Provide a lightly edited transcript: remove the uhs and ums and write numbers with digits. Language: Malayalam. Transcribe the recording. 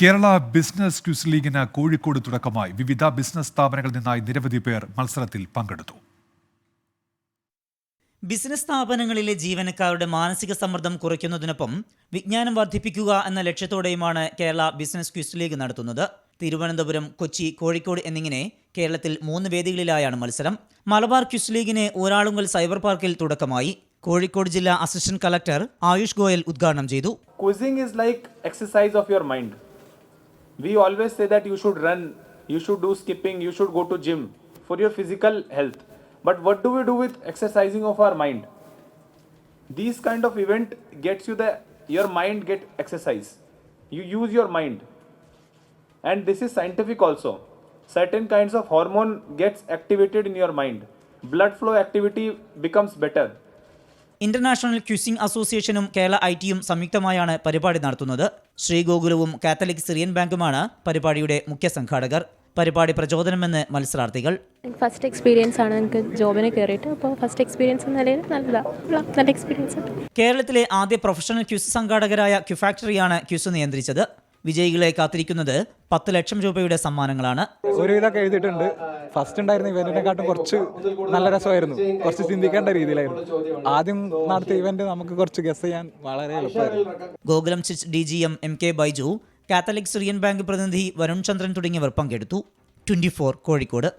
കേരള ബിസിനസ് ക്വിസ് ലീഗിന് കോഴിക്കോട് തുടക്കമായി. വിവിധ ബിസിനസ് സ്ഥാപനങ്ങളിൽ നിന്നായി നിരവധി പേർ മത്സരത്തിൽ പങ്കെടുത്തു. ബിസിനസ് സ്ഥാപനങ്ങളിലെ ജീവനക്കാരുടെ മാനസിക സമ്മർദ്ദം കുറയ്ക്കുന്നതിനൊപ്പം വിജ്ഞാനം വർദ്ധിപ്പിക്കുക എന്ന ലക്ഷ്യത്തോടെയുമാണ് കേരള ബിസിനസ് ക്വിസ് ലീഗ് നടത്തുന്നത്. തിരുവനന്തപുരം, കൊച്ചി, കോഴിക്കോട് എന്നിങ്ങനെ കേരളത്തിൽ 3 വേദികളിലായാണ് മത്സരം. മലബാർ ക്വിസ് ലീഗിന് ഊരാളുങ്കൽ സൈബർ പാർക്കിൽ തുടക്കമായി. കോഴിക്കോട് ജില്ലാ അസിസ്റ്റന്റ് കളക്ടർ ആയുഷ് ഗോയൽ ഉദ്ഘാടനം ചെയ്തു. Quizzing is like exercise of your mind. We always say that you should run, you should do skipping, you should go to gym for your physical health. But what do we do with exercising of our mind? These kind of event gets you your mind get exercise. You use your mind. And this is scientific also. Certain kinds of hormone gets activated in your mind. Blood flow activity becomes better. International quizzing അസോസിയേഷനും കേരള ഐടിയും സംയുക്തമായാണ് പരിപാടി നടത്തുന്നത്. ശ്രീഗോകുലവും കാത്തലിക് സിറിയൻ ബാങ്കുമാണ് പരിപാടിയുടെ മുഖ്യ സംഘാടകർ. പരിപാടി പ്രചോദനമെന്ന് മത്സരാർത്ഥികൾ. ഫസ്റ്റ് എക്സ്പീരിയൻസ് ആണ് എനിക്ക് ജോബിന് കയറിയിട്ട്. അപ്പോൾ ഫസ്റ്റ് എക്സ്പീരിയൻസ് നിലയിൽ നല്ല എക്സ്പീരിയൻസ്. കേരളത്തിലെ ആദ്യ പ്രൊഫഷണൽ ക്വിസ് സംഘാടകരായ ക്യുഫാക്ടറിയാണ് ക്വിസ് നിയന്ത്രിച്ചത്. വിജയികളെ കാത്തിരിക്കുന്നത് 10 ലക്ഷം രൂപയുടെ സമ്മാനങ്ങളാണ്. ഒരു ഇതൊക്കെ എഴുതിയിട്ടുണ്ട്. ഫസ്റ്റ് ഉണ്ടായിരുന്ന ഇവന്റിനെക്കാട്ടും കുറച്ച് നല്ല രസമായിരുന്നു. കുറച്ച് ചിന്തിക്കേണ്ട രീതിയിലായിരുന്നു. ആദ്യം നടത്തിയ ഇവന്റ് നമുക്ക് കുറച്ച് ഗസ് ചെയ്യാൻ വളരെ എളുപ്പമായിരുന്നു. ഗോകുലം ചിച്ച് DGM MK Baiju, Catholic Syrian Bank പ്രതിനിധി വരുൺ ചന്ദ്രൻ തുടങ്ങിയവർ പങ്കെടുത്തു. 24 കോഴിക്കോട്.